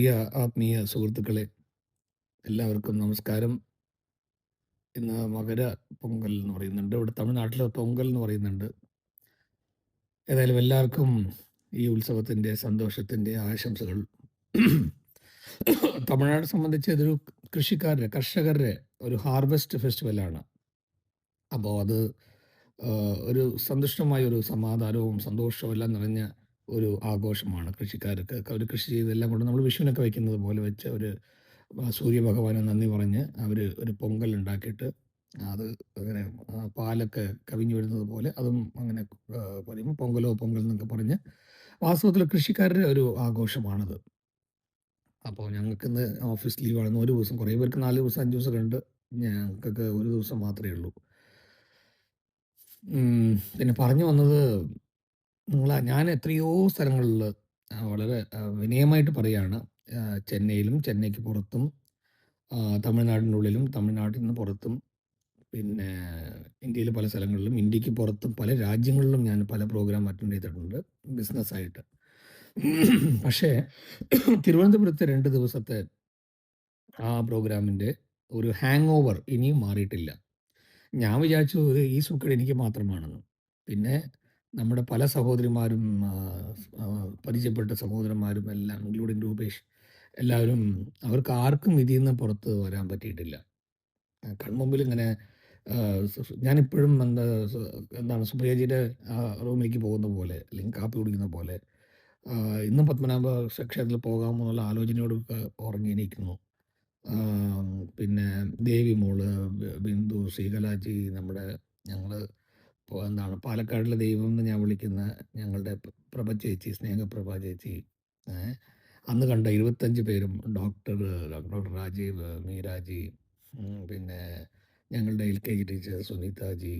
പ്രിയ ആത്മീയ സുഹൃത്തുക്കളെ, എല്ലാവർക്കും നമസ്കാരം. ഇന്ന് മകര പൊങ്കൽ എന്ന് പറയുന്നുണ്ട്. ഇവിടെ തമിഴ്നാട്ടിൽ പൊങ്കൽ എന്ന് പറയുന്നുണ്ട്. ഏതായാലും എല്ലാവർക്കും ഈ ഉത്സവത്തിൻ്റെ സന്തോഷത്തിൻ്റെ ആശംസകൾ. തമിഴ്നാട് സംബന്ധിച്ച് ഇതൊരു കർഷകരുടെ ഒരു ഹാർവെസ്റ്റ് ഫെസ്റ്റിവലാണ്. അപ്പോൾ അത് ഒരു സന്തുഷ്ടമായ ഒരു സമാധാനവും സന്തോഷവും എല്ലാം നിറഞ്ഞ ഒരു ആഘോഷമാണ്. കൃഷിക്കാർക്ക് അവർ കൃഷി ചെയ്തെല്ലാം കൊണ്ട് നമ്മൾ വിഷുവിനൊക്കെ വയ്ക്കുന്നത് പോലെ വെച്ച് ഒരു സൂര്യഭഗവാന് നന്ദി പറഞ്ഞ് അവർ ഒരു പൊങ്കൽ ഉണ്ടാക്കിയിട്ട് അത് അങ്ങനെ പാലൊക്കെ കവിഞ്ഞു വരുന്നത് പോലെ അതും അങ്ങനെ പറയുമ്പോൾ പൊങ്കലോ പൊങ്കൽ എന്നൊക്കെ പറഞ്ഞ് വാസ്തവത്തിൽ കൃഷിക്കാരുടെ ഒരു ആഘോഷമാണത്. അപ്പോൾ ഞങ്ങൾക്കിന്ന് ഓഫീസ് ലീവാണ്. ഒരു ദിവസം, കുറേ പേർക്ക് 4 ദിവസം 5 ദിവസമൊക്കെ ഉണ്ട്. ഞങ്ങൾക്കൊക്കെ ഒരു ദിവസം മാത്രമേ ഉള്ളൂ. പിന്നെ പറഞ്ഞു വന്നത്, ഞാൻ എത്രയോ സ്ഥലങ്ങളിൽ വളരെ വിനയമായിട്ട് പറയുകയാണ്, ചെന്നൈയിലും ചെന്നൈക്ക് പുറത്തും തമിഴ്നാടിനുള്ളിലും തമിഴ്നാട്ടിൽ നിന്ന് പുറത്തും പിന്നെ ഇന്ത്യയിലെ പല സ്ഥലങ്ങളിലും ഇന്ത്യക്ക് പുറത്തും പല രാജ്യങ്ങളിലും ഞാൻ പല പ്രോഗ്രാം അറ്റൻഡ് ചെയ്തിട്ടുണ്ട് ബിസിനസ്സായിട്ട്. പക്ഷേ തിരുവനന്തപുരത്തെ 2 ദിവസത്തെ ആ പ്രോഗ്രാമിൻ്റെ ഒരു ഹാങ് ഓവർ ഇനിയും മാറിയിട്ടില്ല. ഞാൻ വിചാരിച്ചു ഇത് ഈ സൂക്കേട് എനിക്ക് മാത്രമാണെന്ന്. പിന്നെ നമ്മുടെ പല സഹോദരിമാരും പരിചയപ്പെട്ട സഹോദരന്മാരും എല്ലാം ഇൻക്ലൂഡിങ് രൂപേഷ് എല്ലാവരും അവർക്ക് ആർക്കും ഇതിൽ നിന്ന് പുറത്ത് വരാൻ പറ്റിയിട്ടില്ല. കൺമുമ്പിൽ ഇങ്ങനെ ഞാനിപ്പോഴും എന്താണ് സുപ്രിയജിയുടെ റൂമിലേക്ക് പോകുന്ന പോലെ അല്ലെങ്കിൽ കാപ്പി കുടിക്കുന്ന പോലെ ഇന്നും പത്മനാഭ ക്ഷേത്രത്തിൽ പോകാമോ എന്നുള്ള ആലോചനയോട് ഉറങ്ങി എണീക്കുന്നു. പിന്നെ ദേവി മോള്, ബിന്ദു, ശ്രീകലാജി, ഞങ്ങൾ എന്താണ് പാലക്കാടിലെ ദൈവം എന്ന് ഞാൻ വിളിക്കുന്ന ഞങ്ങളുടെ പ്രഭ ചേച്ചി, സ്നേഹപ്രഭ ചേച്ചി, അന്ന് കണ്ട 25 പേരും, ഡോക്ടർ രാജീവ്, മീരാജി, പിന്നെ ഞങ്ങളുടെ LKG ടീച്ചർ സുനീതാജി,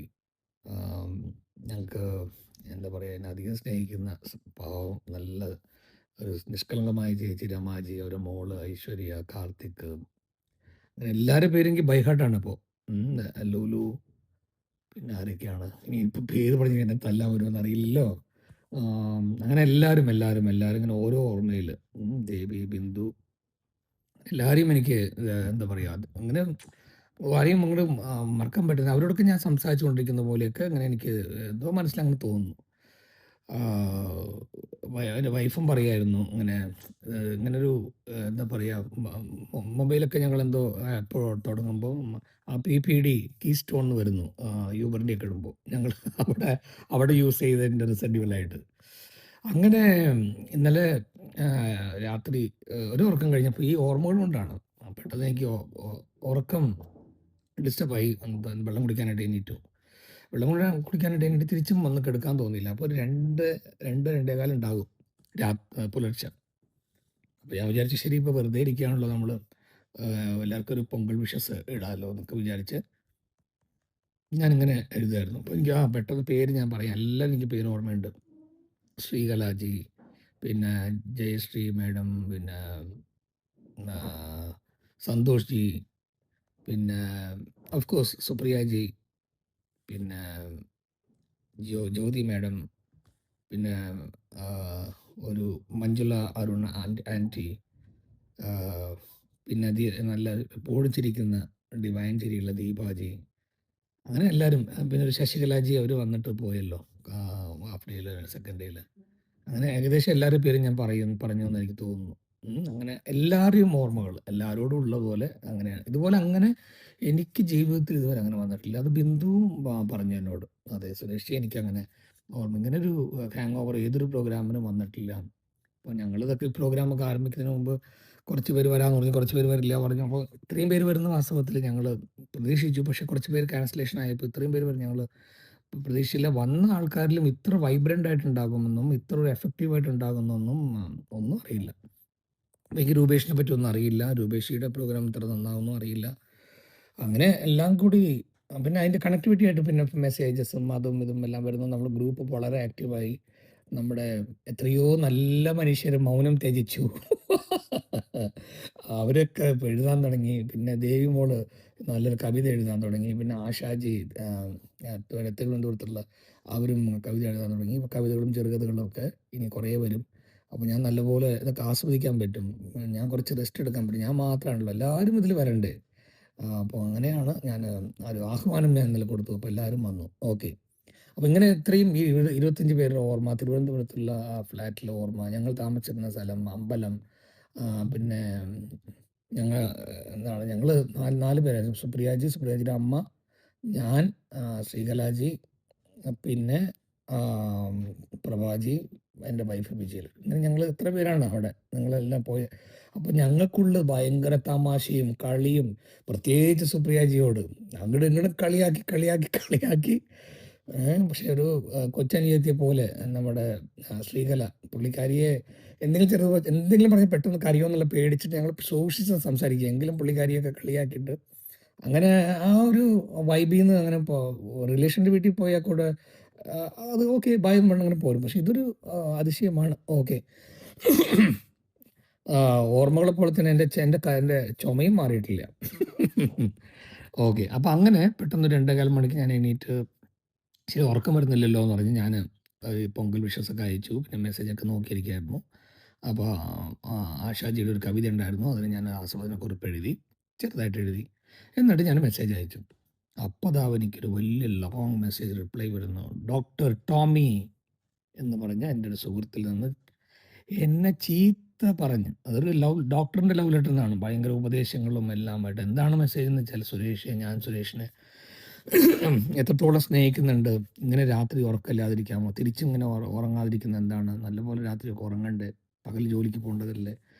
ഞങ്ങൾക്ക് എന്താ പറയുക, എന്നെ അധികം സ്നേഹിക്കുന്ന പാവം നല്ല ഒരു നിഷ്കളങ്കമായ ചേച്ചി രമാജി, അവരുടെ മോള് ഐശ്വര്യ, കാർത്തിക്, അങ്ങനെ എല്ലാവരുടെ പേരും എനിക്ക് ബൈ ഹാർട്ടാണ് ഇപ്പോൾ. ലൂലു, പിന്നെ ആരൊക്കെയാണ് ഇനി ഇപ്പം പേര് പറഞ്ഞ് എന്നെ തല്ലാൻ വരുമെന്ന് അറിയില്ലല്ലോ. അങ്ങനെ എല്ലാവരും എല്ലാവരും എല്ലാവരും ഇങ്ങനെ ഓരോ ഓർമ്മയിൽ, ദേവി, ബിന്ദു, എല്ലാവരെയും എനിക്ക് എന്താ പറയുക, അങ്ങനെ ആരെയും അങ്ങോട്ട് മറക്കാൻ പറ്റുന്ന അവരോടൊക്കെ ഞാൻ സംസാരിച്ചു കൊണ്ടിരിക്കുന്ന പോലെയൊക്കെ അങ്ങനെ എനിക്ക് എന്തോ മനസ്സിലങ്ങനെ തോന്നുന്നു. എൻ്റെ വൈഫും പറയായിരുന്നു ഇങ്ങനെ ഇങ്ങനൊരു എന്താ പറയുക, മൊബൈലൊക്കെ ഞങ്ങളെന്തോ ആപ്പ് തുടങ്ങുമ്പോൾ ആ PPD കീ സ്റ്റോൺ എന്ന് വരുന്നു യൂബറിൻ്റെ ഒക്കെ ഇടുമ്പോൾ ഞങ്ങൾ അവിടെ യൂസ് ചെയ്തതിൻ്റെ റിസെൻറ്റുകളായിട്ട്. അങ്ങനെ ഇന്നലെ രാത്രി ഒരു ഉറക്കം കഴിഞ്ഞപ്പോൾ ഈ ഓർമ്മകൾ കൊണ്ടാണ് പെട്ടെന്ന് എനിക്ക് ഉറക്കം ഡിസ്റ്റർബായി. വെള്ളം കുടിക്കാനായിട്ട് എണീറ്റു. വെള്ളം കുടിക്കാനായിട്ട് എണീറ്റ് തിരിച്ചും വന്ന് കിടക്കാൻ തോന്നിയില്ല. അപ്പോൾ ഒരു 2-2:15 ഉണ്ടാകും പുലർച്ചെ. അപ്പോൾ ഞാൻ വിചാരിച്ചു ശരി, ഇപ്പോൾ വെറുതെ ഇരിക്കുകയാണല്ലോ, നമ്മൾ എല്ലാവർക്കും ഒരു പൊങ്കൽ വിഷസ് ഇടാമല്ലോ എന്നൊക്കെ വിചാരിച്ച് ഞാനിങ്ങനെ എഴുതുമായിരുന്നു. അപ്പോൾ എനിക്ക് പെട്ടെന്ന് പേര് ഞാൻ പറയാം, എല്ലാം എനിക്ക് പേര് ഓർമ്മയുണ്ട്. ശ്രീകലാജി, പിന്നെ ജയശ്രീ മാഡം, പിന്നെ സന്തോഷ് ജി, പിന്നെ ഓഫ് കോഴ്സ് സുപ്രിയാജി, പിന്നെ ജ്യോതി മാഡം, പിന്നെ ഒരു മഞ്ജുള അരുൺ ആൻറ്റി, പിന്നെ നല്ല എപ്പോഴും ചിരിക്കുന്ന ഡിവൈൻ ചിരിയുള്ള ദീപാജി, അങ്ങനെ എല്ലാവരും. പിന്നെ ഒരു ശശികലാജി, അവർ വന്നിട്ട് പോയല്ലോ ഹാഫ് ഡേയിൽ സെക്കൻഡ് ഡേയിൽ. അങ്ങനെ ഏകദേശം എല്ലാവരുടെ പേരും ഞാൻ പറഞ്ഞു എന്ന് എനിക്ക് തോന്നുന്നു. അങ്ങനെ എല്ലാവരെയും ഓർമ്മകൾ എല്ലാവരോടും ഉള്ള പോലെ അങ്ങനെയാണ്. ഇതുപോലെ അങ്ങനെ എനിക്ക് ജീവിതത്തിൽ ഇതുവരെ അങ്ങനെ വന്നിട്ടില്ല. അത് ബിന്ദുവും പറഞ്ഞു എന്നോട്. അതെ സുരേഷ്, എനിക്കങ്ങനെ ഓർമ്മ ഇങ്ങനെ ഒരു ഹാങ് ഓവർ ഏതൊരു പ്രോഗ്രാമിനും വന്നിട്ടില്ല. അപ്പോൾ ഞങ്ങളിതൊക്കെ ഈ പ്രോഗ്രാമൊക്കെ ആരംഭിക്കുന്നതിന് മുമ്പ് കുറച്ച് പേര് വരാമെന്ന് പറഞ്ഞു, കുറച്ച് പേര് വരില്ല പറഞ്ഞു. അപ്പോൾ ഇത്രയും പേര് വരുന്ന വാസ്തവത്തിൽ ഞങ്ങൾ പ്രതീക്ഷിച്ചു. പക്ഷേ കുറച്ച് പേര് ക്യാൻസലേഷൻ ആയപ്പോൾ ഇത്രയും പേര് വരും ഞങ്ങൾ പ്രതീക്ഷയില്ല. വന്ന ആൾക്കാരിലും ഇത്ര വൈബ്രൻ്റ് ആയിട്ടുണ്ടാകുമെന്നും ഇത്ര ഒരു എഫക്റ്റീവായിട്ട് ഉണ്ടാകുമെന്നൊന്നും ഒന്നും അറിയില്ല. എനിക്ക് രൂപേഷിനെ പറ്റി ഒന്നും അറിയില്ല. രൂപേഷിയുടെ പ്രോഗ്രാം ഇത്ര നന്നാവുമെന്നും അറിയില്ല. അങ്ങനെ എല്ലാം കൂടി പിന്നെ അതിൻ്റെ കണക്ടിവിറ്റി ആയിട്ട് പിന്നെ മെസ്സേജസും അതും ഇതും എല്ലാം വരുന്നു. നമ്മുടെ ഗ്രൂപ്പ് വളരെ ആക്റ്റീവായി. നമ്മുടെ എത്രയോ നല്ല മനുഷ്യർ മൗനം ത്യജിച്ചു. അവരൊക്കെ ഇപ്പോൾ എഴുതാൻ തുടങ്ങി. പിന്നെ ദേവി മോള് നല്ലൊരു കവിത എഴുതാൻ തുടങ്ങി. പിന്നെ ആശാജി തിരുവനന്തപുരത്തുള്ള അവരും കവിത എഴുതാൻ തുടങ്ങി. കവിതകളും ചെറുകഥകളും ഒക്കെ ഇനി കുറേ വരും. അപ്പോൾ ഞാൻ നല്ലപോലെ ഇതൊക്കെ ആസ്വദിക്കാൻ പറ്റും. ഞാൻ കുറച്ച് റെസ്റ്റ് എടുക്കാൻ പറ്റും. ഞാൻ മാത്രമാണല്ലോ, എല്ലാവരും ഇതിൽ വരണ്ടേ. അപ്പോൾ അങ്ങനെയാണ് ഞാൻ ഒരു ആഹ്വാനം ഞാൻ ഇന്നലെ കൊടുത്തു. അപ്പോൾ എല്ലാവരും വന്നു. ഓക്കെ. അപ്പോൾ ഇങ്ങനെ ഇത്രയും ഈ 25 പേരുടെ ഓർമ്മ, തിരുവനന്തപുരത്തുള്ള ആ ഫ്ലാറ്റിലെ ഓർമ്മ, ഞങ്ങൾ താമസിച്ചിരുന്ന സ്ഥലം, അമ്പലം, പിന്നെ ഞങ്ങൾ എന്താണ് ഞങ്ങൾ 4 പേരായിരുന്നു. സുപ്രിയാജിയുടെ അമ്മ, ഞാൻ, ശ്രീകലാജി, പിന്നെ ആം, പ്രഭാജി, എൻ്റെ വൈഫ് വിജയൽ. ഇങ്ങനെ ഞങ്ങൾ എത്ര പേരാണ് അവിടെ ഞങ്ങളെല്ലാം പോയ. അപ്പോൾ ഞങ്ങൾക്കുള്ള ഭയങ്കര തമാശയും കളിയും, പ്രത്യേകിച്ച് സുപ്രിയാജിയോട് അങ്ങോട്ട് ഇങ്ങോട്ട് കളിയാക്കി കളിയാക്കി കളിയാക്കി. പക്ഷെ ഒരു കൊച്ചനിയത്തിയെ പോലെ നമ്മുടെ ശ്രീകല പുള്ളിക്കാരിയെ എന്തെങ്കിലും പറഞ്ഞ് പെട്ടെന്ന് കരയുമെന്നുള്ള പേടിച്ചിട്ട് ഞങ്ങൾ സൂക്ഷിച്ച് സംസാരിക്കുക. എങ്കിലും പുള്ളിക്കാരിയൊക്കെ കളിയാക്കിയിട്ട് അങ്ങനെ ആ ഒരു വൈബിൽ നിന്ന് അങ്ങനെ റിലേഷൻ്റെ വീട്ടിൽ പോയാൽ കൂടെ അത് ഓക്കെ ബൈ എന്ന് പറഞ്ഞ് അങ്ങനെ പോരും. പക്ഷെ ഇതൊരു അതിശയമാണ്. ഓക്കെ. ഓർമ്മകളെ പോലെ തന്നെ എൻ്റെ ചുമയും മാറിയിട്ടില്ല. ഓക്കെ. അപ്പം അങ്ങനെ പെട്ടെന്ന് 2:15 മണിക്ക് ഞാൻ എണീറ്റ് ശരി ഉറക്കം വരുന്നില്ലല്ലോ എന്ന് പറഞ്ഞ് ഞാൻ ഈ പൊങ്കൽ വിഷസൊക്കെ അയച്ചു. പിന്നെ മെസ്സേജൊക്കെ നോക്കിയിരിക്കുകയായിരുന്നു. അപ്പോൾ ആശാജിയുടെ ഒരു കവിത ഉണ്ടായിരുന്നു. അതിന് ഞാൻ ആസ്വാദനക്കുറിപ്പ് എഴുതി, ചെറുതായിട്ട് എഴുതി. എന്നിട്ട് ഞാൻ മെസ്സേജ് അയച്ചു. അപ്പോൾ ദാ എനിക്കൊരു വലിയ ലോങ് മെസ്സേജ് റിപ്ലൈ വരുന്നു. ഡോക്ടർ ടോമി എന്ന് പറഞ്ഞ എൻ്റെ ഒരു സുഹൃത്തിൽ നിന്ന് എന്നെ ചീത്ത പറഞ്ഞ്, അതൊരു ഡോക്ടറിൻ്റെ ലവ് ലെറ്റർ എന്നാണ്, ഭയങ്കര ഉപദേശങ്ങളും എല്ലാമായിട്ട്. എന്താണ് മെസ്സേജ് എന്ന് വെച്ചാൽ, ഞാൻ സുരേഷിനെ എത്രത്തോളം സ്നേഹിക്കുന്നുണ്ട്, ഇങ്ങനെ രാത്രി ഉറക്കമില്ലാതിരിക്കാമോ, തിരിച്ചിങ്ങനെ ഉറങ്ങാതിരിക്കുന്ന എന്താണ്, നല്ലപോലെ രാത്രിയൊക്കെ ഉറങ്ങണ്ടേ, പകൽ ജോലിക്ക് പോകേണ്ടതല്ലേ,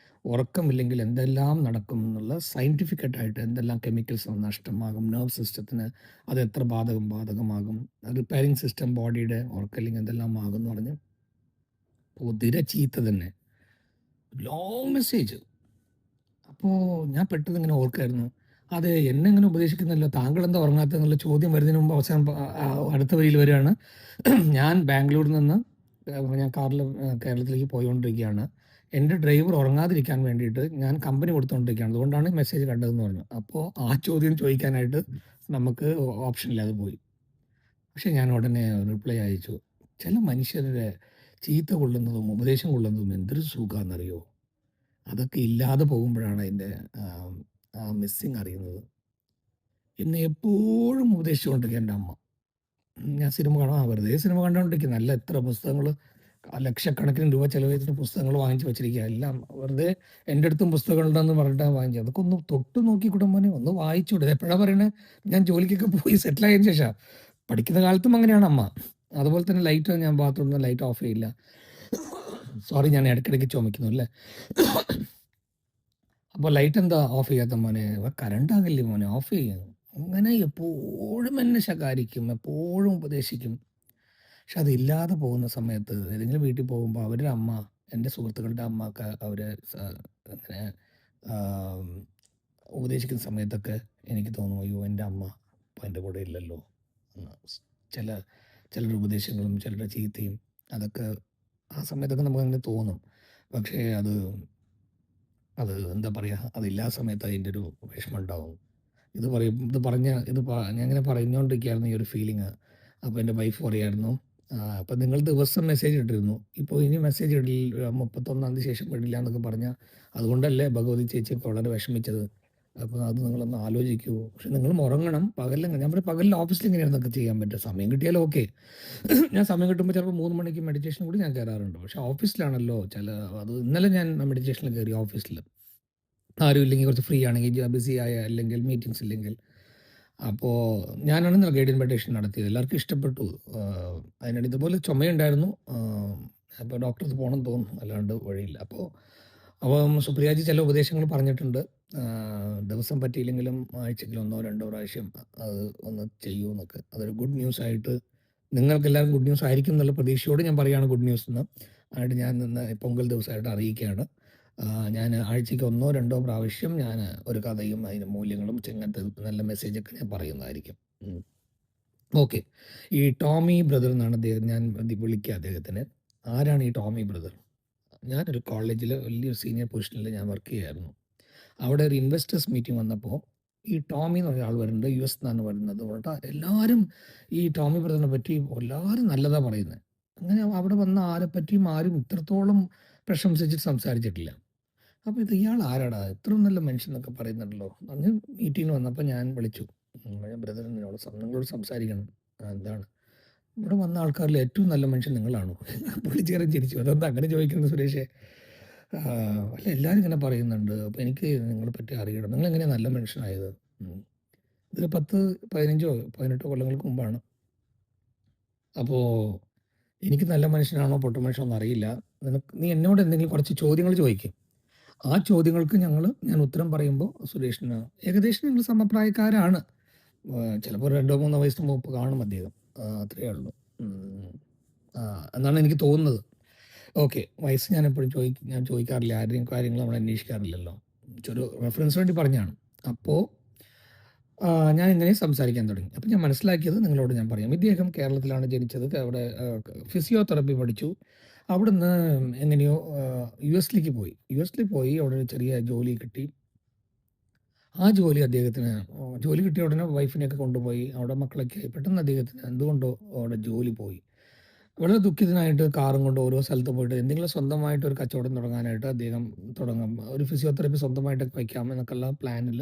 ഉറക്കമില്ലെങ്കിൽ എന്തെല്ലാം നടക്കും എന്നുള്ള സയൻറ്റിഫിക്കായിട്ട് എന്തെല്ലാം കെമിക്കൽസ് നഷ്ടമാകും നെർവ് സിസ്റ്റത്തിന്, അത് എത്ര ബാധകമാകും, റിപ്പയറിങ് സിസ്റ്റം ബോഡിയുടെ ഉറക്കമില്ലെങ്കിൽ എന്തെല്ലാം ആകും എന്ന് പറഞ്ഞ് പൊതിര ചീത്ത തന്നെ, ലോങ് മെസ്സേജ്. അപ്പോൾ ഞാൻ പെട്ടെന്ന് ഇങ്ങനെ ഓർക്കായിരുന്നു, അതെ എന്നെ ഇങ്ങനെ ഉപദേശിക്കുന്നല്ലോ, താങ്കൾ എന്താ ഉറങ്ങാത്തതെന്നുള്ള ചോദ്യം വരുന്നതിന് മുമ്പ് അവസാനം അടുത്ത വരിയിൽ വരികയാണ്. ഞാൻ ബാംഗ്ലൂരിൽ നിന്ന് ഞാൻ കാറിൽ കേരളത്തിലേക്ക് പോയിക്കൊണ്ടിരിക്കുകയാണ്. എൻ്റെ ഡ്രൈവർ ഉറങ്ങാതിരിക്കാൻ വേണ്ടിയിട്ട് ഞാൻ കമ്പനി കൊടുത്തുകൊണ്ടിരിക്കുകയാണ്, അതുകൊണ്ടാണ് മെസ്സേജ് കണ്ടതെന്ന് പറഞ്ഞു. അപ്പോൾ ആ ചോദ്യം ചോദിക്കാനായിട്ട് നമുക്ക് ഓപ്ഷൻ ഇല്ലാതെ പോയി. പക്ഷേ ഞാൻ ഉടനെ റിപ്ലൈ അയച്ചു, ചില മനുഷ്യരുടെ ചീത്ത കൊള്ളുന്നതും ഉപദേശം കൊള്ളുന്നതും എന്തൊരു സുഖമാണെന്നറിയോ, അതൊക്കെ ഇല്ലാതെ പോകുമ്പോഴാണ് അതിൻ്റെ മിസ്സിങ് അറിയുന്നത്. എന്നെ എപ്പോഴും ഉപദേശിച്ചുകൊണ്ടിരിക്കുക എൻ്റെ അമ്മ. ഞാൻ സിനിമ കാണാം, വെറുതെ സിനിമ കണ്ടുകൊണ്ടിരിക്കുക, നല്ല എത്ര പുസ്തകങ്ങൾ, ലക്ഷക്കണക്കിന് രൂപ ചെലവ് ചെയ്തിട്ട് പുസ്തകങ്ങൾ വാങ്ങിച്ച് വെച്ചിരിക്കുക, എല്ലാം വെറുതെ എൻ്റെ അടുത്തും പുസ്തകം ഉണ്ടെന്ന് പറഞ്ഞിട്ടാണ് വാങ്ങിച്ചത്. അതൊക്കെ ഒന്ന് തൊട്ട് നോക്കിക്കൂടെ മോനെ, ഒന്ന് വായിച്ചുകൂടെ. എപ്പോഴാണ് പറയണത്, ഞാൻ ജോലിക്കൊക്കെ പോയി സെറ്റിലായതിനു ശേഷം. പഠിക്കുന്ന കാലത്തും അങ്ങനെയാണ് അമ്മ. അതുപോലെ തന്നെ ലൈറ്റ് ഞാൻ ബാത്റൂമിൽ നിന്ന് ലൈറ്റ് ഓഫ് ചെയ്യില്ല. സോറി, ഞാൻ ഇടയ്ക്കിടയ്ക്ക് ചുമക്കുന്നു അല്ലേ. അപ്പോൾ ലൈറ്റ് എന്താ ഓഫ് ചെയ്യാത്ത മോനെ, കറണ്ട് ആകില്ലേ മോനെ, ഓഫ് ചെയ്യും. അങ്ങനെ എപ്പോഴും എന്നെ ശകാരിക്കും, എപ്പോഴും ഉപദേശിക്കും. പക്ഷെ അതില്ലാതെ പോകുന്ന സമയത്ത് ഏതെങ്കിലും വീട്ടിൽ പോകുമ്പോൾ അവരുടെ അമ്മ, എൻ്റെ സുഹൃത്തുക്കളുടെ അമ്മ ഒക്കെ അവരെ അങ്ങനെ ഉപദേശിക്കുന്ന സമയത്തൊക്കെ എനിക്ക് തോന്നും, അയ്യോ എൻ്റെ അമ്മ ഇപ്പോൾ എൻ്റെ കൂടെ ഇല്ലല്ലോ എന്ന്. ചിലരുടെ ഉപദേശങ്ങളും ചിലരുടെ ചീത്തയും അതൊക്കെ ആ സമയത്തൊക്കെ നമുക്കങ്ങനെ തോന്നും. പക്ഷേ അത് എന്താ പറയുക, അതില്ലാത്ത സമയത്ത് അതിൻ്റെ ഒരു വിഷമം ഉണ്ടാവും. ഞാൻ ഇങ്ങനെ പറഞ്ഞുകൊണ്ടിരിക്കുകയായിരുന്നു ഈ ഒരു ഫീലിങ്. അപ്പോൾ എൻ്റെ വൈഫ് പറയായിരുന്നു, അപ്പോൾ നിങ്ങൾ ദിവസം മെസ്സേജ് ഇട്ടിരുന്നു, ഇപ്പോൾ ഇനി മെസ്സേജ് ഇടില്ല, 31-ാം തീയതി ശേഷം ഇടില്ല എന്നൊക്കെ പറഞ്ഞാൽ, അതുകൊണ്ടല്ലേ ഭഗവതി ചേച്ചി ഇപ്പോൾ വളരെ വിഷമിച്ചത്. അപ്പോൾ അത് നിങ്ങളൊന്ന് ആലോചിക്കൂ. പക്ഷെ നിങ്ങളും ഉറങ്ങണം. ഞാൻ പറയും, പകലിൽ ഓഫീസിൽ എങ്ങനെയാണ് ഇതൊക്കെ ചെയ്യാൻ പറ്റുക, സമയം കിട്ടിയാലും ഓക്കെ. ഞാൻ സമയം കിട്ടുമ്പോൾ ചിലപ്പോൾ 3 മണിക്ക് മെഡിറ്റേഷൻ കൂടി ഞാൻ കയറാറുണ്ട്. പക്ഷേ ഓഫീസിലാണല്ലോ അത് ഇന്നലെ ഞാൻ മെഡിറ്റേഷനിൽ കയറി ഓഫീസിൽ. ആരും ഇല്ലെങ്കിൽ, കുറച്ച് ഫ്രീ ആണെങ്കിൽ, ബിസി ആയ അല്ലെങ്കിൽ മീറ്റിങ്സ് ഇല്ലെങ്കിൽ. അപ്പോൾ ഞാനാണ് ഇന്നലെ ഗൈഡഡ് മെഡിറ്റേഷൻ നടത്തിയത്. എല്ലാവർക്കും ഇഷ്ടപ്പെട്ടു. അതിനിടെ ഇതുപോലെ ചുമയുണ്ടായിരുന്നു. അപ്പോൾ ഡോക്ടർക്ക് പോകണമെന്ന് തോന്നുന്നു, അല്ലാണ്ട് വഴിയില്ല. അപ്പോൾ സുപ്രിയാജി ചില ഉപദേശങ്ങൾ പറഞ്ഞിട്ടുണ്ട്. ദിവസം പറ്റിയില്ലെങ്കിലും ആഴ്ചയിൽ 1-2 പ്രാവശ്യം അത് ഒന്ന് ചെയ്യൂ എന്നൊക്കെ. അതൊരു ഗുഡ് ന്യൂസ് ആയിട്ട്, നിങ്ങൾക്കെല്ലാവരും ഗുഡ് ന്യൂസ് ആയിരിക്കും എന്നുള്ള പ്രതീക്ഷയോട് ഞാൻ പറയുകയാണ് ഗുഡ് ന്യൂസ് എന്ന്. ആയിട്ട് ഞാൻ ഇന്ന് പൊങ്കൽ ദിവസമായിട്ട് അറിയിക്കുകയാണ്. ഞാൻ ആഴ്ചയ്ക്ക് 1-2 പ്രാവശ്യം ഞാൻ ഒരു കഥയും അതിൻ്റെ മൂല്യങ്ങളും ഇങ്ങനത്തെ നല്ല മെസ്സേജൊക്കെ ഞാൻ പറയുന്നതായിരിക്കും. ഓക്കെ. ഈ ടോമി ബ്രദർ എന്നാണ് ഞാൻ വിളിക്കുക അദ്ദേഹത്തിന്. ആരാണ് ഈ ടോമി ബ്രദർ? ഞാനൊരു കോളേജിൽ വലിയൊരു സീനിയർ പൊസിഷനിൽ ഞാൻ വർക്ക് ചെയ്യുമായിരുന്നു. അവിടെ ഒരു ഇൻവെസ്റ്റേഴ്സ് മീറ്റിംഗ് വന്നപ്പോൾ ഈ ടോമി എന്ന് പറഞ്ഞ ആൾ വരുന്നുണ്ട്, US നിന്നാണ് വരുന്നത്. പറഞ്ഞിട്ട് എല്ലാവരും ഈ ടോമി ബ്രദറിനെ പറ്റി എല്ലാവരും നല്ലതാണ് പറയുന്നത്. അങ്ങനെ അവിടെ വന്ന ആരെപ്പറ്റിയും ആരും ഇത്രത്തോളം പ്രശംസിച്ചിട്ട് സംസാരിച്ചിട്ടില്ല. അപ്പോൾ ഇത് ഇയാൾ ആരാടാ? ഇത്രയും നല്ല മനുഷ്യൻ എന്നൊക്കെ പറയുന്നുണ്ടല്ലോ. അന്ന് മീറ്റിങ്ങിന് വന്നപ്പോൾ ഞാൻ വിളിച്ചു. ഞാൻ ബ്രദർ നിങ്ങളോട് സംസാരിക്കണം. എന്താണ്? ഇവിടെ വന്ന ആൾക്കാരിൽ ഏറ്റവും നല്ല മനുഷ്യൻ നിങ്ങളാണോ? പുള്ളിച്ചേറി ചിരിച്ചു. അതെന്താ അങ്ങനെ ചോദിക്കുന്നത് സുരേഷേ? അല്ല എല്ലാവരും ഇങ്ങനെ പറയുന്നുണ്ട്. അപ്പോൾ എനിക്ക് നിങ്ങളെ പറ്റി അറിയണം. നിങ്ങളെങ്ങനെയാണ് നല്ല മനുഷ്യനായത്? ഇത് 10, 15, 18 കൊല്ലങ്ങൾക്ക് മുമ്പാണ്. അപ്പോൾ എനിക്ക് നല്ല മനുഷ്യനാണോ പൊട്ട മനുഷ്യനാണോ അറിയില്ല. നീ എന്നോട് എന്തെങ്കിലും കുറച്ച് ചോദ്യങ്ങൾ ചോദിക്കും. ആ ചോദ്യങ്ങൾക്ക് ഞാൻ ഉത്തരം പറയുമ്പോൾ സുരേഷിന് ഏകദേശം ഞങ്ങൾ സമപ്രായക്കാരാണ്. ചിലപ്പോൾ 2 3 വയസ്സിന് മൂപ്പ് കാണും അദ്ദേഹം. അത്രയേ ഉള്ളൂ. എന്നാണ് എനിക്ക് തോന്നുന്നത്. ഓക്കെ. വയസ്സ് ഞാൻ ചോദിക്കാറില്ല. ആരുടെയും കാര്യങ്ങൾ നമ്മൾ അന്വേഷിക്കാറില്ലല്ലോ. ഒരു റെഫറൻസിന് വേണ്ടി പറഞ്ഞതാണ്. അപ്പോൾ ഞാൻ ഇങ്ങനെ സംസാരിക്കാൻ തുടങ്ങി. അപ്പോൾ ഞാൻ മനസ്സിലാക്കിയത് നിങ്ങളോട് ഞാൻ പറയാം. ഇദ്ദേഹം കേരളത്തിലാണ് ജനിച്ചത്. അവിടെ ഫിസിയോതെറാപ്പി പഠിച്ചു. അവിടുന്ന് എങ്ങനെയോ യുഎസിലേക്ക് പോയി. യുഎസിൽ പോയി അവിടെ ഒരു ചെറിയ ജോലി കിട്ടി. ആ ജോലി അദ്ദേഹത്തിന് ജോലി കിട്ടിയ ഉടനെ വൈഫിനെയൊക്കെ കൊണ്ടുപോയി. അവിടെ മക്കളൊക്കെ ആയി. പെട്ടെന്ന് അദ്ദേഹത്തിന് എന്തുകൊണ്ടോ അവിടെ ജോലി പോയി. വളരെ ദുഃഖിതനായിട്ട് കാറും കൊണ്ട് ഓരോ സ്ഥലത്ത് പോയിട്ട് എന്തെങ്കിലും സ്വന്തമായിട്ട് ഒരു കച്ചവടം തുടങ്ങാനായിട്ട് അദ്ദേഹം തുടങ്ങും. ഒരു ഫിസിയോതെറാപ്പി സ്വന്തമായിട്ടൊക്കെ വയ്ക്കാം എന്നൊക്കെയുള്ള പ്ലാനിൽ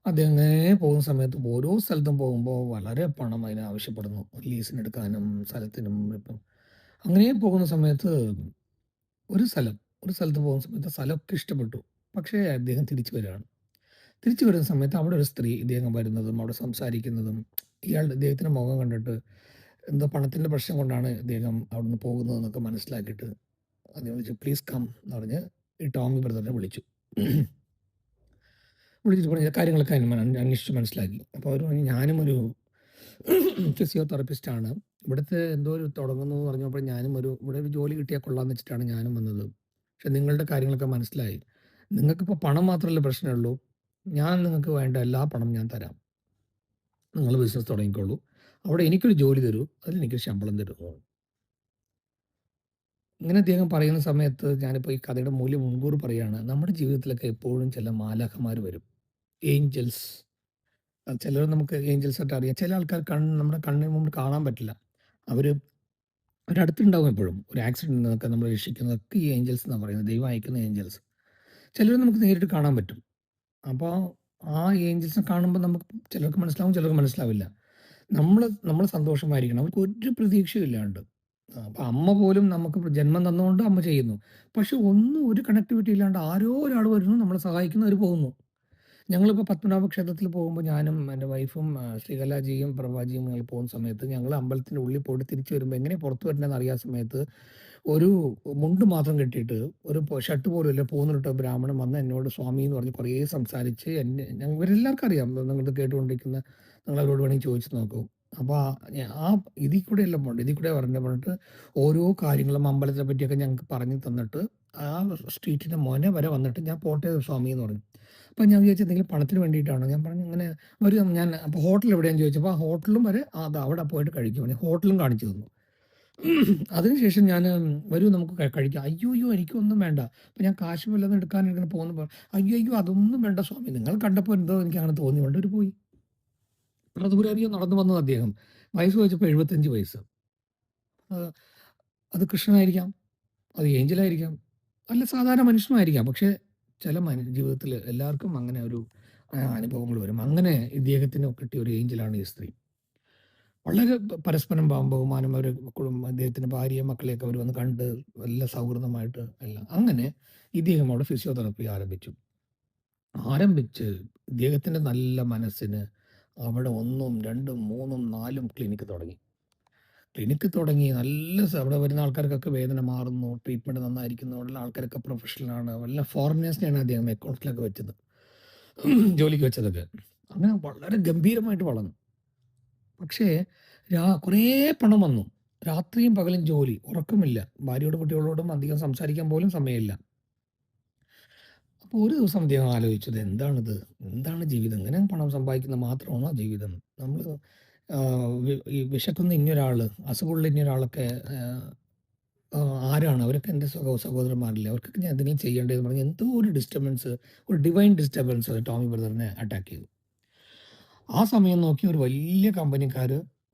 അദ്ദേഹം ഇങ്ങനെ പോകുന്ന സമയത്ത് ഓരോ സ്ഥലത്തും പോകുമ്പോൾ വളരെ പണം അതിന് ആവശ്യപ്പെടുന്നു. ലീസിനെടുക്കാനും സ്ഥലത്തിനും. ഇപ്പം അങ്ങനെ പോകുന്ന സമയത്ത് ഒരു സ്ഥലത്ത് പോകുന്ന സമയത്ത് സ്ഥലമൊക്കെ ഇഷ്ടപ്പെട്ടു. പക്ഷേ അദ്ദേഹം തിരിച്ചു വരികയാണ്. തിരിച്ചു വരുന്ന സമയത്ത് അവിടെ ഒരു സ്ത്രീ ഇദ്ദേഹം വരുന്നതും അവിടെ സംസാരിക്കുന്നതും ഇദ്ദേഹത്തിൻ്റെ മുഖം കണ്ടിട്ട് എന്തോ പണത്തിൻ്റെ പ്രശ്നം കൊണ്ടാണ് ഇദ്ദേഹം അവിടുന്ന് പോകുന്നതെന്നൊക്കെ മനസ്സിലാക്കിയിട്ട് അദ്ദേഹം വിളിച്ചു പ്ലീസ് കം എന്ന് പറഞ്ഞ് ഈ ടോമി ബ്രദറിനെ വിളിച്ചു. വിളിച്ചിട്ട് പറഞ്ഞ കാര്യങ്ങളൊക്കെ അന്വേഷിച്ച് മനസ്സിലാക്കി. അപ്പോൾ അവർ പറഞ്ഞു ഞാനും ഒരു ഫിസിയോതെറാപ്പിസ്റ്റാണ്. ഇവിടുത്തെ എന്തോ ഒരു തുടങ്ങുന്നു എന്ന് പറഞ്ഞപ്പോൾ ഇവിടെ ഒരു ജോലി കിട്ടിയാൽ കൊള്ളാമെന്ന് വെച്ചിട്ടാണ് ഞാനും വന്നത്. പക്ഷെ നിങ്ങളുടെ കാര്യങ്ങളൊക്കെ മനസ്സിലായി. നിങ്ങൾക്കിപ്പോൾ പണം മാത്രമല്ല പ്രശ്നമുള്ളൂ. ഞാൻ നിങ്ങൾക്ക് വേണ്ട എല്ലാ പണം ഞാൻ തരാം. നിങ്ങൾ ബിസിനസ് തുടങ്ങിക്കോളൂ. അവിടെ എനിക്കൊരു ജോലി തരൂ. അതിൽ എനിക്കൊരു ശമ്പളം തരൂ. ഇങ്ങനെ അദ്ദേഹം പറയുന്ന സമയത്ത് ഞാനിപ്പോൾ ഈ കഥയുടെ മൂല്യം മുൻകൂർ പറയുകയാണ്. നമ്മുടെ ജീവിതത്തിലൊക്കെ എപ്പോഴും ചില മാലാഖമാർ വരും. ഏഞ്ചൽസ്. ചിലർ നമുക്ക് ഏഞ്ചൽസ് ആയിട്ട് അറിയാം. ചില ആൾക്കാർ നമ്മുടെ കണ്ണിന് മുമ്പിൽ കാണാൻ പറ്റില്ല. അവരടുത്തുണ്ടാവും എപ്പോഴും. ഒരു ആക്സിഡൻറ്റിൽ നിന്നൊക്കെ നമ്മളെ രക്ഷിക്കുന്നതൊക്കെ ഈ ഏഞ്ചൽസ് എന്നാണ് പറയുന്നത്. ദൈവം അയക്കുന്ന ഏഞ്ചൽസ്. ചിലർ നമുക്ക് നേരിട്ട് കാണാൻ പറ്റും. അപ്പോൾ ആ ഏഞ്ചൽസിനെ കാണുമ്പോൾ നമുക്ക് ചിലർക്ക് മനസ്സിലാവും, ചിലർക്ക് മനസ്സിലാവില്ല. നമ്മൾ സന്തോഷമായിരിക്കണം. അവർക്ക് ഒരു പ്രതീക്ഷയും ഇല്ലാണ്ട്. അപ്പോൾ അമ്മ പോലും നമുക്ക് ജന്മം തന്നുകൊണ്ട് അമ്മ ചെയ്യുന്നു. പക്ഷെ ഒരു കണക്ടിവിറ്റി ഇല്ലാണ്ട് ആരോ ഒരാൾ വരുന്നു, നമ്മളെ സഹായിക്കുന്നു, അവർ പോകുന്നു. ഞങ്ങളിപ്പോൾ പത്മനാഭ ക്ഷേത്രത്തിൽ പോകുമ്പോൾ ഞാനും എൻ്റെ വൈഫും ശ്രീകലാജിയും പ്രഭാജിയും ഞങ്ങൾ പോകുന്ന സമയത്ത് ഞങ്ങൾ അമ്പലത്തിൻ്റെ ഉള്ളിൽ പോയിട്ട് തിരിച്ചു വരുമ്പോൾ എങ്ങനെ പുറത്ത് വരേണ്ടതെന്ന് അറിയാത്ത സമയത്ത് ഒരു മുണ്ട് മാത്രം കെട്ടിയിട്ട് ഒരു ഷർട്ട് പോലും ഇല്ല പോകുന്നിട്ട് ബ്രാഹ്മണൻ വന്ന് എന്നോട് സ്വാമി എന്ന് പറഞ്ഞ് കുറേ സംസാരിച്ച് ഇവരെല്ലാവർക്കും അറിയാം. നിങ്ങൾ കേട്ടുകൊണ്ടിരിക്കുന്ന നിങ്ങളവരോട് വേണമെങ്കിൽ ചോദിച്ചു നോക്കൂ. അപ്പോൾ ആ ഇതിൽ കൂടെ എല്ലാം പോകണ്ട. ഇതിൽ കൂടെ പറഞ്ഞിട്ട് ഓരോ കാര്യങ്ങളും അമ്പലത്തിനെ പറ്റിയൊക്കെ ഞങ്ങൾക്ക് പറഞ്ഞു തന്നിട്ട് ആ സ്ട്രീറ്റിൻ്റെ മൊന വരെ വന്നിട്ട് ഞാൻ പോട്ടെ സ്വാമി എന്ന് പറഞ്ഞു. അപ്പോൾ ഞാൻ വിചാരിച്ചു എന്തെങ്കിലും പണത്തിന് വേണ്ടിയിട്ടാണോ? ഞാൻ പറഞ്ഞു ഇങ്ങനെ ഞാൻ അപ്പോൾ ഹോട്ടൽ എവിടെയാണെന്ന് ചോദിച്ചപ്പോൾ ആ ഹോട്ടലും വരെ അവിടെ പോയിട്ട് കഴിക്കും. ഹോട്ടലും കാണിച്ചു തന്നു. അതിനുശേഷം ഞാൻ നമുക്ക് കഴിക്കാം. അയ്യോ എനിക്കൊന്നും വേണ്ട. അപ്പോൾ ഞാൻ കാശ് വല്ലതും എടുക്കാനിങ്ങനെ പോകുന്നപ്പോൾ അയ്യോ അതൊന്നും വേണ്ട സ്വാമി, നിങ്ങൾ കണ്ടപ്പോൾ എന്തോ എനിക്ക് അങ്ങനെ തോന്നി കൊണ്ട് ഒരു പോയി. ദൂരധികം നടന്നു വന്നത് അദ്ദേഹം. വയസ്സ് ചോദിച്ചപ്പോൾ 75 വയസ്സ്. അത് കൃഷ്ണനായിരിക്കാം, അത് ഏഞ്ചലായിരിക്കാം, അല്ല സാധാരണ മനുഷ്യനുമായിരിക്കാം. പക്ഷേ ചില ജീവിതത്തിൽ എല്ലാവർക്കും അങ്ങനെ ഒരു അനുഭവങ്ങൾ വരും. അങ്ങനെ ഇദ്ദേഹത്തിന് കിട്ടിയ ഒരു ഏഞ്ചലാണ് ഈ സ്ത്രീ. വളരെ പരസ്പരം ബഹുമാനം. അവർ അദ്ദേഹത്തിൻ്റെ ഭാര്യയും മക്കളെയൊക്കെ അവർ വന്ന് കണ്ട് നല്ല സൗഹൃദമായിട്ട് എല്ലാം. അങ്ങനെ ഇദ്ദേഹം അവിടെ ഫിസിയോതെറാപ്പി ആരംഭിച്ച് ഇദ്ദേഹത്തിൻ്റെ നല്ല മനസ്സിന് അവിടെ 1, 2, 3, 4 ക്ലിനിക്ക് തുടങ്ങി. അവിടെ വരുന്ന ആൾക്കാർക്കൊക്കെ വേദന മാറുന്നു, ട്രീറ്റ്മെൻറ്റ് നന്നായിരിക്കുന്നു. ഉള്ള ആൾക്കാരൊക്കെ പ്രൊഫഷണലാണ്. വല്ല ഫോറിനേഴ്സിനെയാണ് അദ്ദേഹം അക്കൗണ്ട്സിലൊക്കെ വെച്ചത്, ജോലിക്ക് വെച്ചതൊക്കെ. അങ്ങനെ വളരെ ഗംഭീരമായിട്ട് വളർന്നു. പക്ഷേ കുറേ പണം വന്നു. രാത്രിയും പകലും ജോലി, ഉറക്കമില്ല. ഭാര്യയോടും കുട്ടികളോടും അധികം സംസാരിക്കാൻ പോലും സമയമില്ല. അപ്പോൾ ഒരു ദിവസം അദ്ദേഹം ആലോചിച്ചത് എന്താണിത്? എന്താണ് ജീവിതം? ഇങ്ങനെ പണം സമ്പാദിക്കുന്നത് മാത്രമാണോ ജീവിതം? നമ്മൾ ഈ വിശക്കുന്ന ഇന്നൊരാൾ, അസുഖമുള്ള ഇന്നൊരാളൊക്കെ ആരാണ്? അവരൊക്കെ എൻ്റെ സഹോദരന്മാരല്ലേ? അവർക്കൊക്കെ ഞാൻ എന്തെങ്കിലും ചെയ്യേണ്ടതെന്ന് പറഞ്ഞ് എന്തോ ഒരു ഡിസ്റ്റർബൻസ്, ഒരു ഡിവൈൻ ഡിസ്റ്റർബൻസ് ടോമി ബ്രദറിനെ അറ്റാക്ക് ചെയ്തു. ആ സമയം നോക്കി ഒരു വലിയ കമ്പനിക്കാർ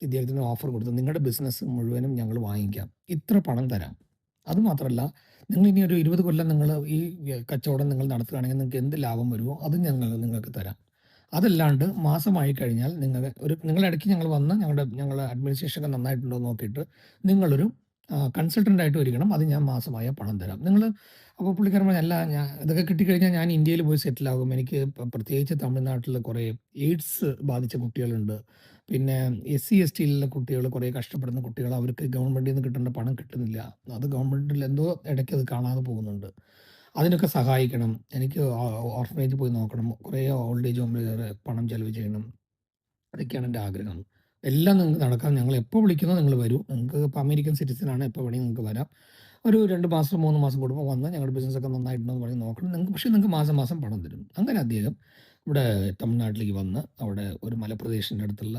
ഇദ്ദേഹത്തിന് ഓഫർ കൊടുത്തു. നിങ്ങളുടെ ബിസിനസ് മുഴുവനും ഞങ്ങൾ വാങ്ങിക്കാം, ഇത്ര പണം തരാം. അതുമാത്രമല്ല നിങ്ങൾ ഇനി ഒരു 20 കൊല്ലം നിങ്ങൾ ഈ കച്ചവടം നിങ്ങൾ നടത്തുകയാണെങ്കിൽ നിങ്ങൾക്ക് എന്ത് ലാഭം വരുമോ അത് ഞങ്ങൾ നിങ്ങൾക്ക് തരാം. അതല്ലാണ്ട് മാസമായി കഴിഞ്ഞാൽ നിങ്ങൾ ഇടയ്ക്ക് ഞങ്ങൾ വന്ന് ഞങ്ങളുടെ അഡ്മിനിസ്ട്രേഷൻ ഒക്കെ നന്നായിട്ടുണ്ടോ എന്ന് നോക്കിയിട്ട് നിങ്ങളൊരു കൺസൾട്ടൻ്റ് ആയിട്ട് വരികണം. അത് ഞാൻ മാസമായ പണം തരാം. അപ്പോൾ പുള്ളിക്കാരൻ പറഞ്ഞു, "അല്ല, ഇതൊക്കെ കിട്ടിക്കഴിഞ്ഞാൽ ഞാൻ ഇന്ത്യയിൽ പോയി സെറ്റിലാകും. എനിക്ക് പ്രത്യേകിച്ച് തമിഴ്നാട്ടിൽ കുറേ എയ്ഡ്സ് ബാധിച്ച കുട്ടികളുണ്ട്. പിന്നെ SC STയിലുള്ള കുട്ടികൾ, കുറേ കഷ്ടപ്പെടുന്ന കുട്ടികൾ, അവർക്ക് ഗവൺമെൻറ്റിൽ നിന്ന് കിട്ടേണ്ട പണം കിട്ടുന്നില്ല. അത് ഗവൺമെൻറ്റിൽ എന്തോ ഇടയ്ക്ക് അത് കാണാതെ പോകുന്നുണ്ട്. അതിനൊക്കെ സഹായിക്കണം. എനിക്ക് ഓർഫനേജിൽ പോയി നോക്കണം. കുറേ ഓൾഡ് ഏജ് ഹോമിൽ പണം ചെലവ് ചെയ്യണം. അതൊക്കെയാണ് എൻ്റെ ആഗ്രഹം. എല്ലാം നിങ്ങൾക്ക് നടക്കാം. ഞങ്ങൾ എപ്പോൾ വിളിക്കുന്നോ നിങ്ങൾ വരൂ. നിങ്ങൾക്ക് ഇപ്പോൾ അമേരിക്കൻ സിറ്റിസനാണ്, എപ്പോൾ വേണമെങ്കിൽ നിങ്ങൾക്ക് വരാം. ഒരു 2 മാസം 3 മാസം കൂടുമ്പോൾ വന്ന് ഞങ്ങളുടെ ബിസിനസ്സൊക്കെ നന്നായിട്ടുണ്ടോ എന്ന് പറഞ്ഞ് നോക്കണം. പക്ഷേ നിങ്ങൾക്ക് മാസം മാസം പണം തരും." അങ്ങനെ അദ്ദേഹം ഇവിടെ തമിഴ്നാട്ടിലേക്ക് വന്ന് അവിടെ ഒരു മലപ്രദേശത്തിൻ്റെ അടുത്തുള്ള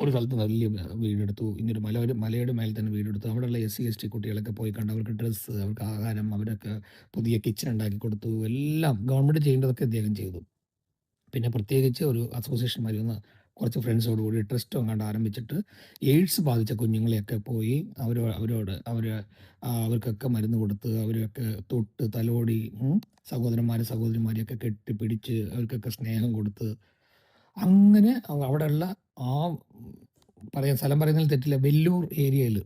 ഒരു സ്ഥലത്ത് വലിയ വീടെടുത്തു. ഇനിയൊരു മലയുടെ മേലെ തന്നെ വീടെടുത്തു. അവിടെയുള്ള SC ST കുട്ടികളൊക്കെ പോയി കണ്ട് അവർക്ക് ഡ്രസ്സ്, അവർക്ക് ആഹാരം, അവരൊക്കെ പുതിയ കിച്ചൺ ഉണ്ടാക്കി കൊടുത്തു. എല്ലാം ഗവൺമെൻറ് ചെയ്യേണ്ടതൊക്കെ അദ്ദേഹം ചെയ്തു. പിന്നെ പ്രത്യേകിച്ച് ഒരു അസോസിയേഷൻ മാതിരി ഒന്ന് കുറച്ച് ഫ്രണ്ട്സോട് കൂടി ട്രസ്റ്റ് എങ്ങാണ്ട് ആരംഭിച്ചിട്ട് എയ്ഡ്സ് ബാധിച്ച കുഞ്ഞുങ്ങളെയൊക്കെ പോയി അവർക്കൊക്കെ മരുന്ന് കൊടുത്ത്, അവരെയൊക്കെ തൊട്ട് തലോടി, സഹോദരിമാരെയൊക്കെ കെട്ടിപ്പിടിച്ച് അവർക്കൊക്കെ സ്നേഹം കൊടുത്ത്, അങ്ങനെ അവിടെയുള്ള ആ സ്ഥലം പറയുന്നതിൽ തെറ്റില്ല, വെല്ലൂർ ഏരിയയിൽ,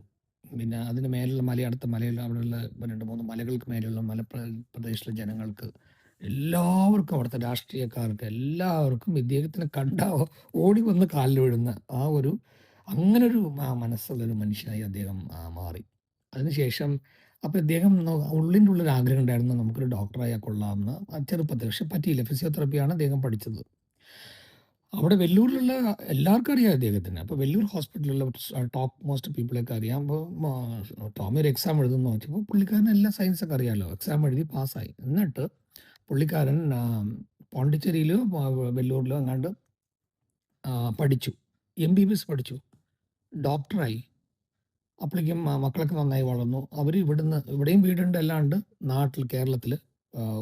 പിന്നെ അതിന് മേലുള്ള അടുത്ത മലയിൽ അവിടെയുള്ള 2-3 മലകൾക്ക് മേലുള്ള പ്രദേശത്തിലെ ജനങ്ങൾക്ക് എല്ലാവർക്കും, അവിടുത്തെ രാഷ്ട്രീയക്കാർക്ക് എല്ലാവർക്കും ഇദ്ദേഹത്തിനെ ഓടി വന്ന് കാലിൽ വീഴുന്ന അങ്ങനൊരു മനസ്സുള്ളൊരു മനുഷ്യനായി അദ്ദേഹം മാറി. അതിനുശേഷം അപ്പോൾ ഇദ്ദേഹം ഉള്ളിൻ്റെ ഉള്ളിൽ ആഗ്രഹം ഉണ്ടായിരുന്നു, നമുക്കൊരു ഡോക്ടറായാൽ കൊള്ളാമെന്ന്. ചെറുപ്പത്തിൽ, പക്ഷെ പറ്റിയില്ല. ഫിസിയോതെറാപ്പിയാണ് അദ്ദേഹം പഠിച്ചത്. അവിടെ വെല്ലൂരിലുള്ള എല്ലാവർക്കും അറിയാം അദ്ദേഹത്തിന്. അപ്പോൾ വെല്ലൂർ ഹോസ്പിറ്റലിലുള്ള ടോപ്പ് മോസ്റ്റ് പീപ്പിളൊക്കെ അറിയാം. അപ്പോൾ ടോമി ഒരു എക്സാം എഴുതുന്നു നോക്കിയപ്പോൾ പുള്ളിക്കാരന് എല്ലാ സയൻസൊക്കെ അറിയാമല്ലോ. എക്സാം എഴുതി പാസ്സായി. എന്നിട്ട് പുള്ളിക്കാരൻ പോണ്ടിച്ചേരിയിലോ വെല്ലൂരിലോ എങ്ങാണ്ട് പഠിച്ചു. MBBS പഠിച്ചു, ഡോക്ടറായി. അപ്പോഴേക്കും മക്കളൊക്കെ നന്നായി വളർന്നു. അവർ ഇവിടെയും വീടുണ്ട്, അല്ലാണ്ട് നാട്ടിൽ കേരളത്തിൽ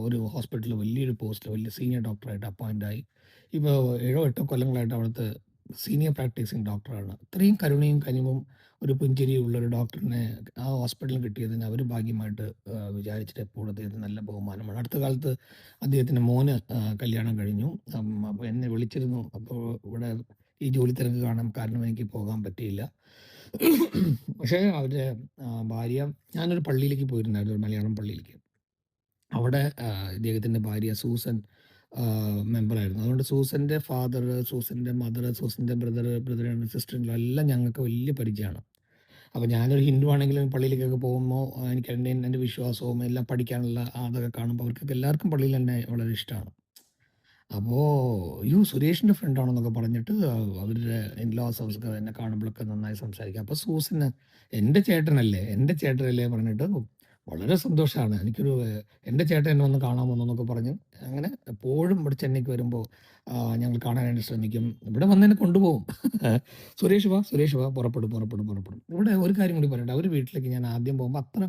ഒരു ഹോസ്പിറ്റലിൽ വലിയൊരു പോസ്റ്റിൽ വലിയ സീനിയർ ഡോക്ടറായിട്ട് അപ്പോയിൻ്റായി. ഇപ്പോൾ 7-8 കൊല്ലങ്ങളായിട്ട് അവിടുത്തെ സീനിയർ പ്രാക്ടീസിങ് ഡോക്ടറാണ്. ഇത്രയും കരുണയും കനിവും ഒരു പുഞ്ചിരിയുള്ള ഒരു ഡോക്ടറിനെ ആ ഹോസ്പിറ്റലിൽ കിട്ടിയതിന് അവർ ഭാഗ്യമായിട്ട് വിചാരിച്ചിട്ട് എപ്പോഴും അദ്ദേഹത്തിന് നല്ല ബഹുമാനമാണ്. അടുത്ത കാലത്ത് അദ്ദേഹത്തിൻ്റെ മോന് കല്യാണം കഴിഞ്ഞു. അപ്പോൾ എന്നെ വിളിച്ചിരുന്നു. അപ്പോൾ ഇവിടെ ഈ ജോലി തിരക്ക് കാണാൻ കാരണം എനിക്ക് പോകാൻ പറ്റിയില്ല. പക്ഷേ അവരുടെ ഭാര്യ, ഞാനൊരു പള്ളിയിലേക്ക് പോയിരുന്നായിരുന്നു, ഒരു മലയാളം പള്ളിയിലേക്ക്. അവിടെ ഇദ്ദേഹത്തിൻ്റെ ഭാര്യ സൂസൻ മെമ്പറായിരുന്നു. അതുകൊണ്ട് സൂസൻ്റെ ഫാദർ, സൂസൻ്റെ മദർ, സൂസൻ്റെ ബ്രദർ ആൻഡ് സിസ്റ്റർ എല്ലാം ഞങ്ങൾക്ക് വലിയ പരിചയമാണ്. അപ്പോൾ ഞാനൊരു ഹിന്ദു ആണെങ്കിലും പള്ളിയിലേക്കൊക്കെ പോകുമ്പോൾ എനിക്ക് എൻ്റെ വിശ്വാസവും എല്ലാം പഠിക്കാനുള്ള അതൊക്കെ കാണുമ്പോൾ അവർക്കൊക്കെ എല്ലാവർക്കും പള്ളിയിൽ എന്നെ വളരെ ഇഷ്ടമാണ്. അപ്പോൾ സുരേഷിൻ്റെ ഫ്രണ്ടാണെന്നൊക്കെ പറഞ്ഞിട്ട് അവരുടെ ഇൻലോസ് ഒക്കെ എന്നെ കാണുമ്പോഴൊക്കെ നന്നായി സംസാരിക്കും. അപ്പോൾ സൂസന് എൻ്റെ ചേട്ടനല്ലേ പറഞ്ഞിട്ട് വളരെ സന്തോഷമാണ്. എൻ്റെ ചേട്ടൻ എന്നെ വന്ന് കാണാൻ വന്നു എന്നൊക്കെ പറഞ്ഞ് അങ്ങനെ എപ്പോഴും ഇവിടെ ചെന്നൈക്ക് വരുമ്പോൾ ഞങ്ങൾ കാണാനായിട്ട് ശ്രമിക്കും. ഇവിടെ വന്ന് എന്നെ കൊണ്ടുപോകും. സുരേഷ് വാ, പുറപ്പെടും. ഇവിടെ ഒരു കാര്യം കൂടി പറയട്ടെ, അവർ വീട്ടിലേക്ക് ഞാൻ ആദ്യം പോകുമ്പോൾ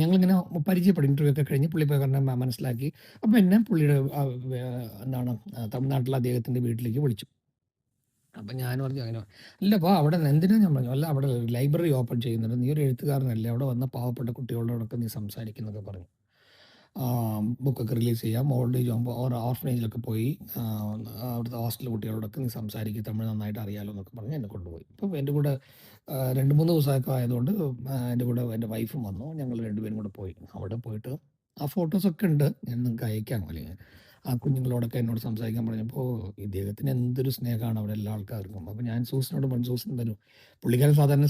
ഞങ്ങളിങ്ങനെ പരിചയപ്പെടും. ഇൻ്റർവ്യൂ ഒക്കെ കഴിഞ്ഞ് പുള്ളിക്കാരനെ മനസ്സിലാക്കി. അപ്പോൾ എന്നെ പുള്ളിയുടെ തമിഴ്നാട്ടിലെ അദ്ദേഹത്തിൻ്റെ വീട്ടിലേക്ക് വിളിച്ചു. അപ്പം ഞാൻ പറഞ്ഞു, അങ്ങനെ "അല്ല വാ, അവിടെ എന്തിനാ?" ഞാൻ പറഞ്ഞു, "അല്ല, അവിടെ ലൈബ്രറി ഓപ്പൺ ചെയ്യുന്നുണ്ട്. നീ ഒരു എഴുത്തുകാരനല്ലേ, അവിടെ വന്ന പാവപ്പെട്ട കുട്ടികളോടൊക്കെ നീ സംസാരിക്കുന്നൊക്കെ പറഞ്ഞു. ബുക്കൊക്കെ റിലീസ് ചെയ്യാം, ഓൾഡ് ഏജ് ആകുമ്പോൾ ഓർഫനേജിലൊക്കെ പോയി അവിടുത്തെ ഹോസ്റ്റൽ കുട്ടികളോടൊക്കെ നീ സംസാരിക്കും, തമിഴ് നന്നായിട്ട് അറിയാമല്ലോ എന്നൊക്കെ പറഞ്ഞ് എന്നെ കൊണ്ടുപോയി. അപ്പോൾ എൻ്റെ കൂടെ 2-3 ദിവസമൊക്കെ ആയതുകൊണ്ട് എൻ്റെ കൂടെ എൻ്റെ വൈഫും വന്നു. ഞങ്ങൾ രണ്ടുപേരും കൂടെ പോയി. അവിടെ പോയിട്ട് ആ ഫോട്ടോസൊക്കെ ഉണ്ട്, ഞാൻ നിങ്ങൾക്ക് അയക്കാം. അല്ലെങ്കിൽ ആ കുഞ്ഞുങ്ങളോടൊക്കെ എന്നോട് സംസാരിക്കാൻ പറഞ്ഞപ്പോൾ ഇദ്ദേഹത്തിന് എന്തൊരു സ്നേഹമാണ് അവിടെ എല്ലാ ആൾക്കാർക്കും. അപ്പോൾ ഞാൻ സൂസനോട് പറഞ്ഞു, സൂസൻ തരും, പുള്ളിക്കാരൻ സാധാരണ